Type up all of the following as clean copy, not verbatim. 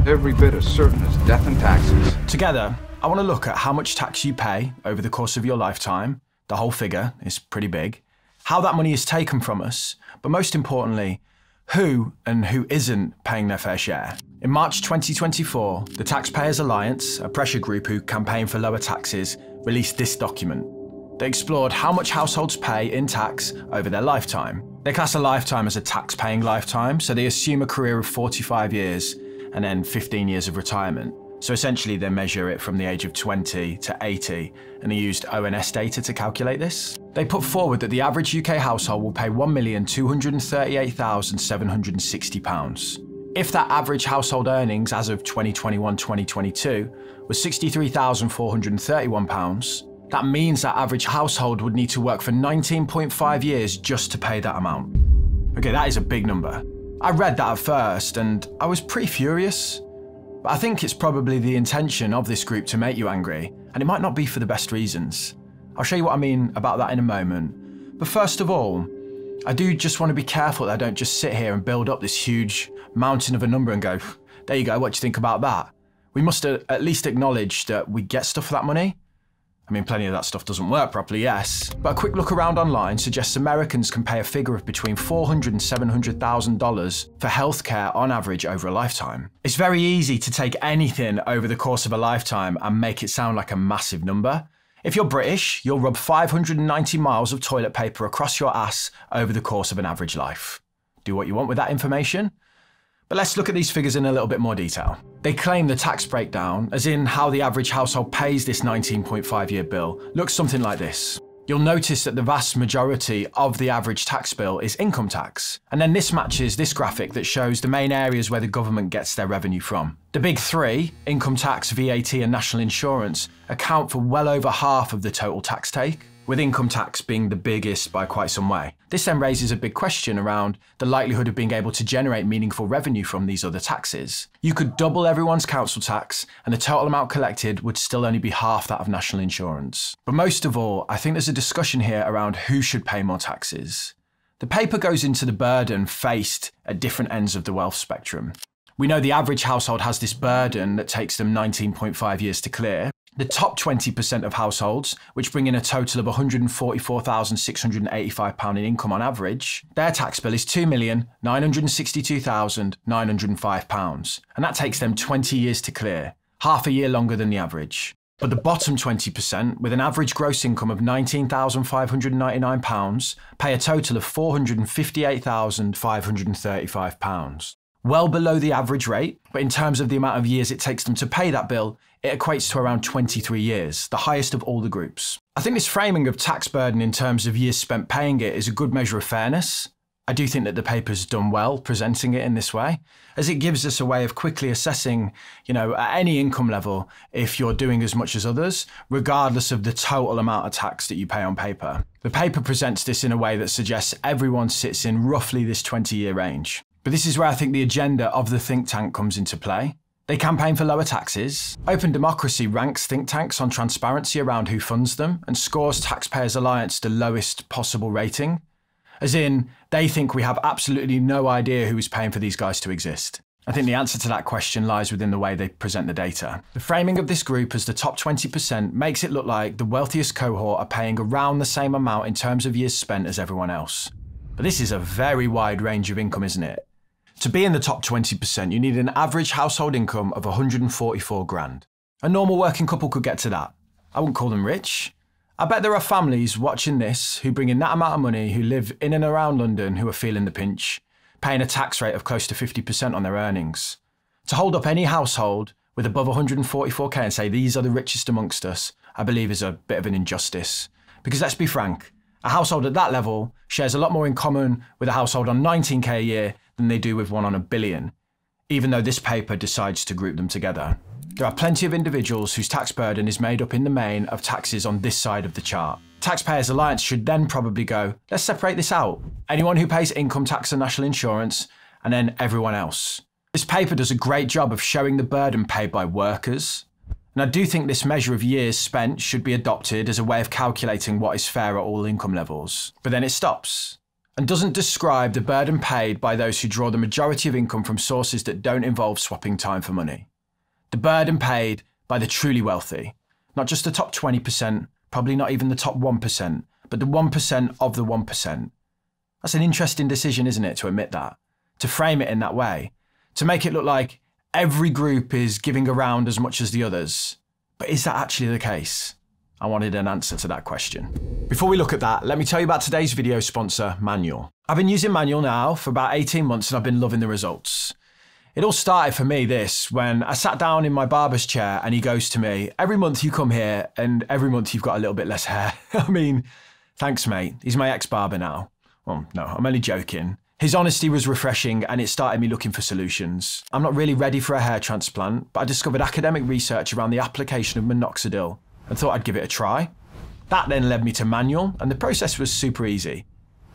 every bit as certain as death and taxes. Together, I want to look at how much tax you pay over the course of your lifetime. The whole figure is pretty big. How that money is taken from us, but most importantly, who and who isn't paying their fair share. In March 2024, the Taxpayers Alliance, a pressure group who campaign for lower taxes, released this document. They explored how much households pay in tax over their lifetime. They class a lifetime as a tax-paying lifetime, so they assume a career of 45 years and then 15 years of retirement. So essentially they measure it from the age of 20 to 80, and they used ONS data to calculate this. They put forward that the average UK household will pay £1,238,760. If that average household earnings as of 2021-2022 was £63,431, that means that average household would need to work for 19.5 years just to pay that amount. Okay, that is a big number. I read that at first and I was pretty furious. But I think it's probably the intention of this group to make you angry, and it might not be for the best reasons. I'll show you what I mean about that in a moment. But first of all, I do just want to be careful that I don't just sit here and build up this huge mountain of a number and go, there you go, what do you think about that? We must at least acknowledge that we get stuff for that money. I mean, plenty of that stuff doesn't work properly, yes. But a quick look around online suggests Americans can pay a figure of between $400,000 and $700,000 for healthcare on average over a lifetime. It's very easy to take anything over the course of a lifetime and make it sound like a massive number. If you're British, you'll rub 590 miles of toilet paper across your ass over the course of an average life. Do what you want with that information. But let's look at these figures in a little bit more detail. They claim the tax breakdown, as in how the average household pays this 19.5-year bill, looks something like this. You'll notice that the vast majority of the average tax bill is income tax. And then this matches this graphic that shows the main areas where the government gets their revenue from. The big three, income tax, VAT and national insurance, account for well over half of the total tax take, with income tax being the biggest by quite some way. This then raises a big question around the likelihood of being able to generate meaningful revenue from these other taxes. You could double everyone's council tax and the total amount collected would still only be half that of national insurance. But most of all, I think there's a discussion here around who should pay more taxes. The paper goes into the burden faced at different ends of the wealth spectrum. We know the average household has this burden that takes them 19.5 years to clear. The top 20% of households, which bring in a total of £144,685 in income on average, their tax bill is £2,962,905, and that takes them 20 years to clear, half a year longer than the average. But the bottom 20%, with an average gross income of £19,599, pay a total of £458,535. Well below the average rate, but in terms of the amount of years it takes them to pay that bill, it equates to around 23 years, the highest of all the groups. I think this framing of tax burden in terms of years spent paying it is a good measure of fairness. I do think that the paper's done well presenting it in this way, as it gives us a way of quickly assessing, at any income level, if you're doing as much as others, regardless of the total amount of tax that you pay on paper. The paper presents this in a way that suggests everyone sits in roughly this 20-year range. But this is where I think the agenda of the think tank comes into play. They campaign for lower taxes. Open Democracy ranks think tanks on transparency around who funds them and scores Taxpayers Alliance the lowest possible rating. As in, they think we have absolutely no idea who is paying for these guys to exist. I think the answer to that question lies within the way they present the data. The framing of this group as the top 20% makes it look like the wealthiest cohort are paying around the same amount in terms of years spent as everyone else. But this is a very wide range of income, isn't it? To be in the top 20%, you need an average household income of 144 grand. A normal working couple could get to that. I wouldn't call them rich. I bet there are families watching this who bring in that amount of money, who live in and around London, who are feeling the pinch, paying a tax rate of close to 50% on their earnings. To hold up any household with above 144k and say these are the richest amongst us, I believe is a bit of an injustice. Because let's be frank, a household at that level shares a lot more in common with a household on 19k a year than they do with one on $1 billion, even though this paper decides to group them together. There are plenty of individuals whose tax burden is made up in the main of taxes on this side of the chart. Taxpayers Alliance should then probably go, let's separate this out. Anyone who pays income tax and national insurance, and then everyone else. This paper does a great job of showing the burden paid by workers. And I do think this measure of years spent should be adopted as a way of calculating what is fair at all income levels. But then it stops. and doesn't describe the burden paid by those who draw the majority of income from sources that don't involve swapping time for money. The burden paid by the truly wealthy, not just the top 20%, probably not even the top 1%, but the 1% of the 1%. That's an interesting decision, isn't it, to admit that, to frame it in that way, to make it look like every group is giving around as much as the others. But is that actually the case? I wanted an answer to that question. Before we look at that, let me tell you about today's video sponsor, Manual. I've been using Manual now for about 18 months and I've been loving the results. It all started for me when I sat down in my barber's chair and he goes to me, every month you come here and every month you've got a little bit less hair. I mean, thanks mate. He's my ex-barber now. Well, no, I'm only joking. His honesty was refreshing and it started me looking for solutions. I'm not really ready for a hair transplant, but I discovered academic research around the application of minoxidil and thought I'd give it a try. That then led me to Manual, and the process was super easy.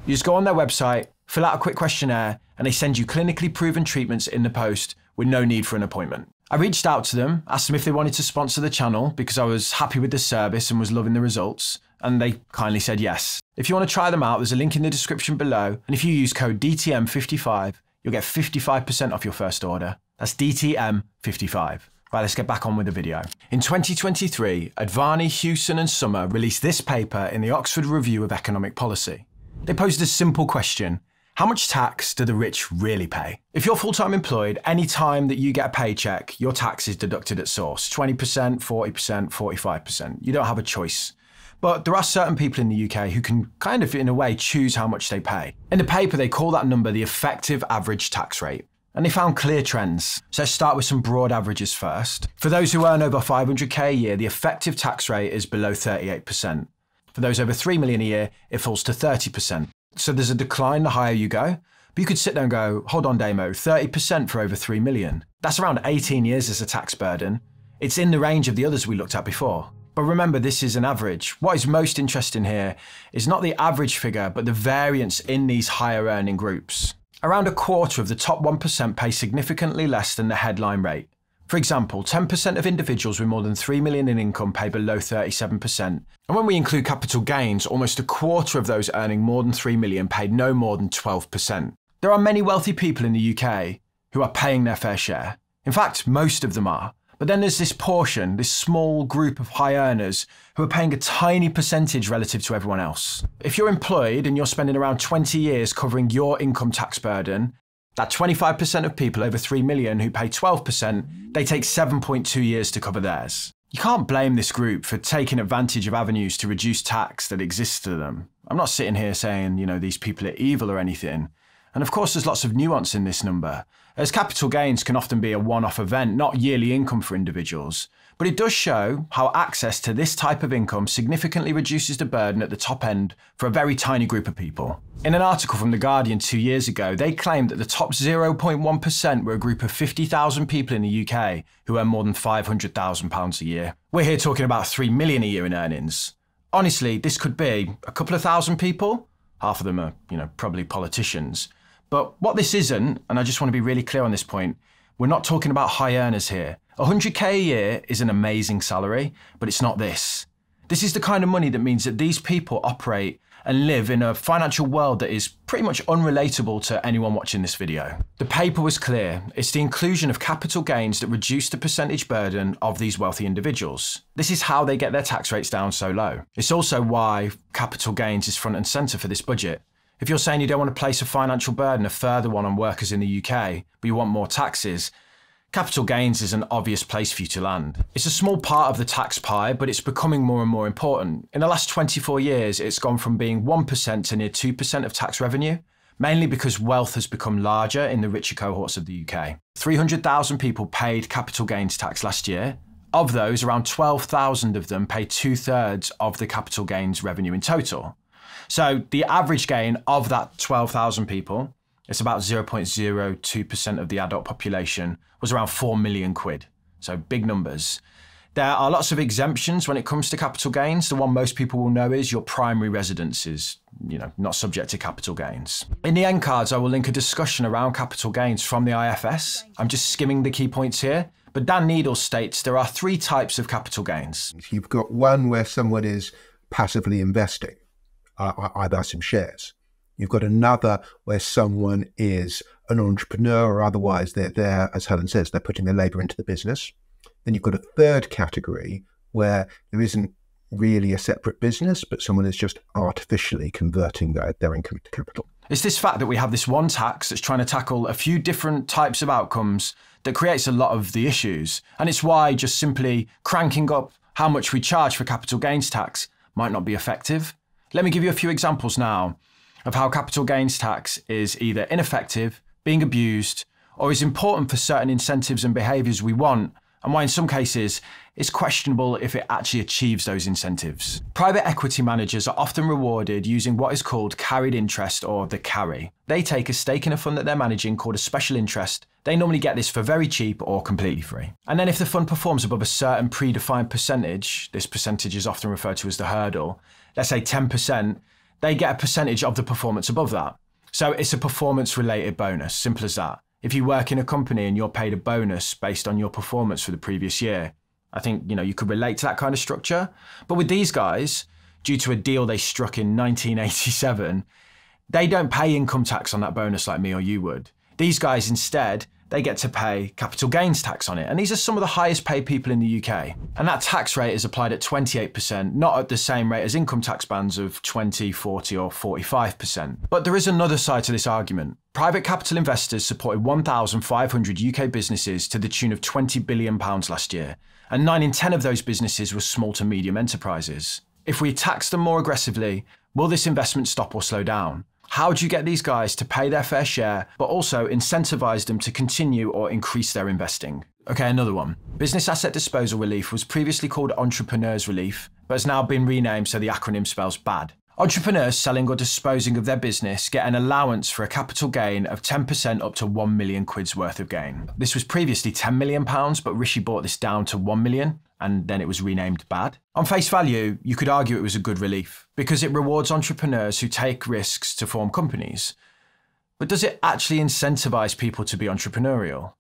You just go on their website, fill out a quick questionnaire, and they send you clinically proven treatments in the post with no need for an appointment. I reached out to them, asked them if they wanted to sponsor the channel because I was happy with the service and was loving the results, and they kindly said yes. If you want to try them out, there's a link in the description below, and if you use code DTM55, you'll get 55% off your first order. That's DTM55. Right, let's get back on with the video. In 2023, Advani, Hewson and Summer released this paper in the Oxford Review of Economic Policy. They posed a simple question: how much tax do the rich really pay? If you're full-time employed, any time that you get a paycheck, your tax is deducted at source, 20%, 40%, 45%. You don't have a choice. But there are certain people in the UK who can kind of, in a way, choose how much they pay. In the paper, they call that number the effective average tax rate. And they found clear trends. So let's start with some broad averages first. For those who earn over 500k a year, the effective tax rate is below 38%. For those over 3 million a year, it falls to 30%. So there's a decline the higher you go. But you could sit there and go, hold on, Damo, 30% for over 3 million. That's around 18 years as a tax burden. It's in the range of the others we looked at before. But remember, this is an average. What is most interesting here is not the average figure, but the variance in these higher earning groups. Around a quarter of the top 1% pay significantly less than the headline rate. For example, 10% of individuals with more than 3 million in income pay below 37%. And when we include capital gains, almost a quarter of those earning more than 3 million paid no more than 12%. There are many wealthy people in the UK who are paying their fair share. In fact, most of them are. But then there's this portion, this small group of high earners who are paying a tiny percentage relative to everyone else. If you're employed and you're spending around 20 years covering your income tax burden, that 25% of people over 3 million who pay 12%, they take 7.2 years to cover theirs. You can't blame this group for taking advantage of avenues to reduce tax that exist to them. I'm not sitting here saying, these people are evil or anything. And of course, there's lots of nuance in this number, as capital gains can often be a one-off event, not yearly income for individuals. But it does show how access to this type of income significantly reduces the burden at the top end for a very tiny group of people. In an article from The Guardian 2 years ago, they claimed that the top 0.1% were a group of 50,000 people in the UK who earn more than £500,000 a year. We're here talking about 3 million a year in earnings. Honestly, this could be a couple of thousand people. Half of them are, probably politicians. But what this isn't, and I just want to be really clear on this point, we're not talking about high earners here. 100k a year is an amazing salary, but it's not this. This is the kind of money that means that these people operate and live in a financial world that is pretty much unrelatable to anyone watching this video. The paper was clear. It's the inclusion of capital gains that reduce the percentage burden of these wealthy individuals. This is how they get their tax rates down so low. It's also why capital gains is front and centre for this budget. If you're saying you don't want to place a financial burden, a further one on workers in the UK, but you want more taxes, capital gains is an obvious place for you to land. It's a small part of the tax pie, but it's becoming more and more important. In the last 24 years, it's gone from being 1% to near 2% of tax revenue, mainly because wealth has become larger in the richer cohorts of the UK. 300,000 people paid capital gains tax last year. Of those, around 12,000 of them paid 2/3 of the capital gains revenue in total. So the average gain of that 12,000 people, it's about 0.02% of the adult population, was around 4 million quid. So big numbers. There are lots of exemptions when it comes to capital gains. The one most people will know is your primary residence is, not subject to capital gains. In the end cards, I will link a discussion around capital gains from the IFS. I'm just skimming the key points here. But Dan Needle states there are 3 types of capital gains. You've got one where someone is passively investing. I buy some shares. You've got another where someone is an entrepreneur or otherwise they're there, as Helen says, they're putting their labour into the business. Then you've got a third category where there isn't really a separate business, but someone is just artificially converting their income into capital. It's this fact that we have this one tax that's trying to tackle a few different types of outcomes that creates a lot of the issues. And it's why just simply cranking up how much we charge for capital gains tax might not be effective. Let me give you a few examples now of how capital gains tax is either ineffective, being abused, or is important for certain incentives and behaviours we want, and why in some cases it's questionable if it actually achieves those incentives. Private equity managers are often rewarded using what is called carried interest, or the carry. They take a stake in a fund that they're managing called a special interest. They normally get this for very cheap or completely free. And then if the fund performs above a certain predefined percentage, this percentage is often referred to as the hurdle, let's say 10%, they get a percentage of the performance above that. So it's a performance-related bonus, simple as that. If you work in a company and you're paid a bonus based on your performance for the previous year, I think, you could relate to that kind of structure. But with these guys, due to a deal they struck in 1987, they don't pay income tax on that bonus like me or you would. These guys instead, they get to pay capital gains tax on it. And these are some of the highest paid people in the UK. And that tax rate is applied at 28%, not at the same rate as income tax bands of 20, 40 or 45%. But there is another side to this argument. Private capital investors supported 1,500 UK businesses to the tune of £20 billion last year. And 9 in 10 of those businesses were small to medium enterprises. If we tax them more aggressively, will this investment stop or slow down? How do you get these guys to pay their fair share, but also incentivize them to continue or increase their investing? Okay, another one. Business asset disposal relief was previously called entrepreneurs relief, but has now been renamed so the acronym spells BAD. Entrepreneurs selling or disposing of their business get an allowance for a capital gain of 10% up to 1 million quid's worth of gain. This was previously £10 million, but Rishi brought this down to 1 million. And then it was renamed BAD. On face value, you could argue it was a good relief because it rewards entrepreneurs who take risks to form companies. But does it actually incentivize people to be entrepreneurial?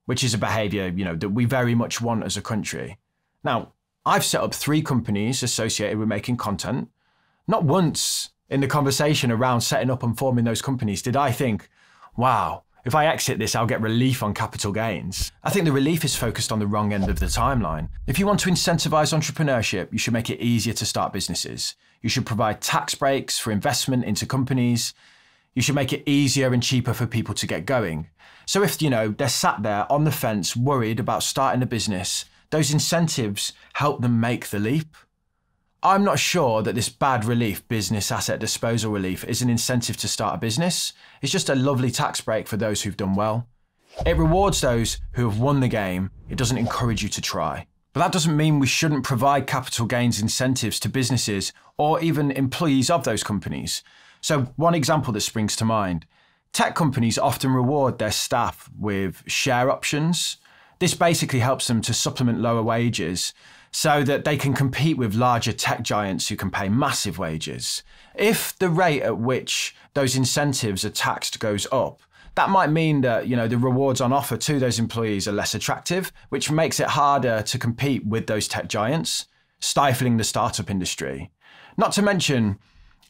Which is a behavior, that we very much want as a country. Now, I've set up 3 companies associated with making content. Not once in the conversation around setting up and forming those companies did I think, wow, if I exit this, I'll get relief on capital gains. I think the relief is focused on the wrong end of the timeline. If you want to incentivize entrepreneurship, you should make it easier to start businesses. You should provide tax breaks for investment into companies. You should make it easier and cheaper for people to get going. So if, they're sat there on the fence, worried about starting a business, those incentives help them make the leap. I'm not sure that this BAD relief, business asset disposal relief, is an incentive to start a business. It's just a lovely tax break for those who've done well. It rewards those who have won the game. It doesn't encourage you to try. But that doesn't mean we shouldn't provide capital gains incentives to businesses or even employees of those companies. So one example that springs to mind, tech companies often reward their staff with share options. This basically helps them to supplement lower wages so that they can compete with larger tech giants who can pay massive wages. If the rate at which those incentives are taxed goes up, that might mean that, the rewards on offer to those employees are less attractive, which makes it harder to compete with those tech giants, stifling the startup industry. Not to mention,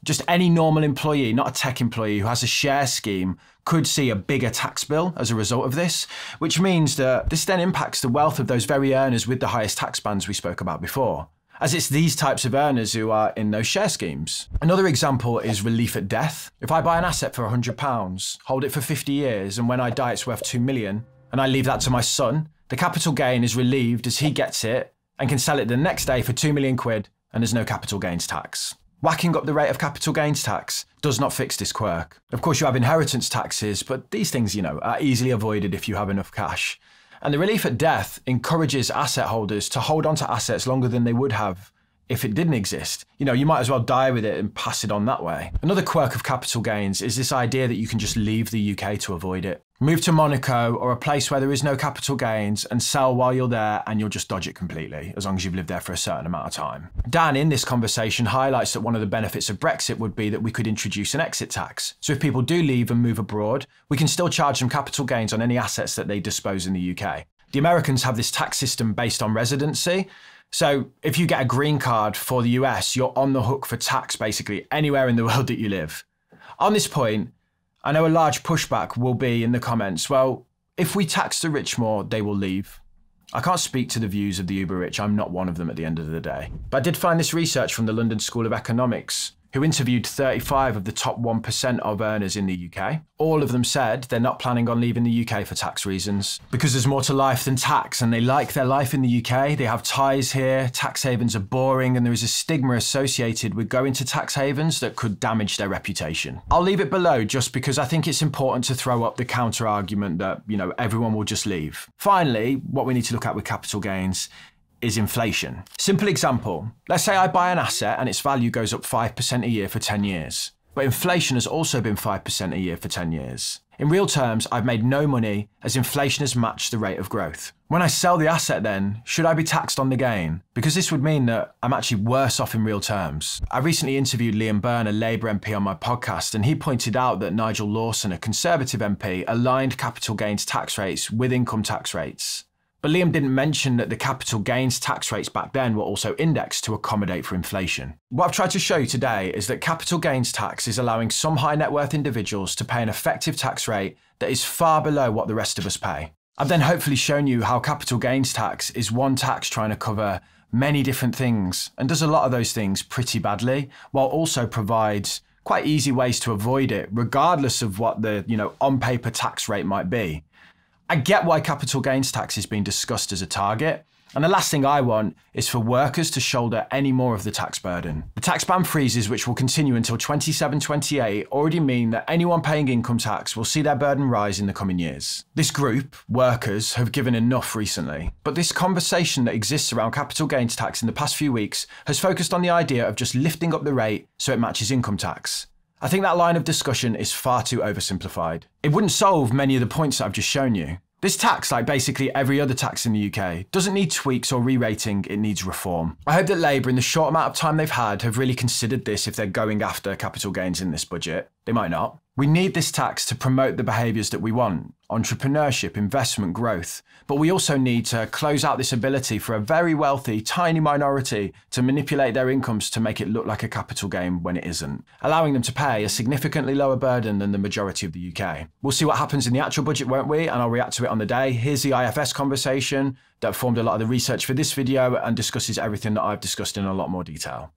just any normal employee, not a tech employee who has a share scheme, could see a bigger tax bill as a result of this, which means that this then impacts the wealth of those very earners with the highest tax bands we spoke about before, as it's these types of earners who are in those share schemes. Another example is relief at death. If I buy an asset for £100, hold it for 50 years, and when I die it's worth 2 million, and I leave that to my son, the capital gain is relieved as he gets it and can sell it the next day for 2 million quid, and there's no capital gains tax. Whacking up the rate of capital gains tax does not fix this quirk. Of course, you have inheritance taxes, but these things, are easily avoided if you have enough cash. And the relief at death encourages asset holders to hold on to assets longer than they would have if it didn't exist. You might as well die with it and pass it on that way. Another quirk of capital gains is this idea that you can just leave the UK to avoid it. Move to Monaco or a place where there is no capital gains and sell while you're there and you'll just dodge it completely, as long as you've lived there for a certain amount of time. Dan, in this conversation, highlights that one of the benefits of Brexit would be that we could introduce an exit tax. So if people do leave and move abroad, we can still charge them capital gains on any assets that they dispose in the UK. The Americans have this tax system based on residency. So if you get a green card for the US, you're on the hook for tax basically anywhere in the world that you live. On this point, I know a large pushback will be in the comments, well, if we tax the rich more, they will leave. I can't speak to the views of the uber rich, I'm not one of them at the end of the day. But I did find this research from the London School of Economics, who interviewed 35 of the top 1% of earners in the UK. All of them said they're not planning on leaving the UK for tax reasons, because there's more to life than tax and they like their life in the UK, they have ties here, tax havens are boring, and there is a stigma associated with going to tax havens that could damage their reputation. I'll leave it below just because I think it's important to throw up the counter argument that, everyone will just leave. Finally, what we need to look at with capital gains is inflation. Simple example, let's say I buy an asset and its value goes up 5% a year for 10 years. But inflation has also been 5% a year for 10 years. In real terms, I've made no money as inflation has matched the rate of growth. When I sell the asset then, should I be taxed on the gain? Because this would mean that I'm actually worse off in real terms. I recently interviewed Liam Byrne, a Labour MP, on my podcast, and he pointed out that Nigel Lawson, a Conservative MP, aligned capital gains tax rates with income tax rates. But Liam didn't mention that the capital gains tax rates back then were also indexed to accommodate for inflation. What I've tried to show you today is that capital gains tax is allowing some high net worth individuals to pay an effective tax rate that is far below what the rest of us pay. I've then hopefully shown you how capital gains tax is one tax trying to cover many different things and does a lot of those things pretty badly, while also provides quite easy ways to avoid it, regardless of what the, on paper tax rate might be. I get why capital gains tax is being discussed as a target, and the last thing I want is for workers to shoulder any more of the tax burden. The tax band freezes, which will continue until 27-28, already mean that anyone paying income tax will see their burden rise in the coming years. This group, workers, have given enough recently, but this conversation that exists around capital gains tax in the past few weeks has focused on the idea of just lifting up the rate so it matches income tax. I think that line of discussion is far too oversimplified. It wouldn't solve many of the points that I've just shown you. This tax, like basically every other tax in the UK, doesn't need tweaks or re-rating, it needs reform. I hope that Labour, in the short amount of time they've had, have really considered this if they're going after capital gains in this budget. They might not. We need this tax to promote the behaviours that we want: entrepreneurship, investment, growth. But we also need to close out this ability for a very wealthy, tiny minority to manipulate their incomes to make it look like a capital gain when it isn't, allowing them to pay a significantly lower burden than the majority of the UK. We'll see what happens in the actual budget, won't we? And I'll react to it on the day. Here's the IFS conversation that formed a lot of the research for this video and discusses everything that I've discussed in a lot more detail.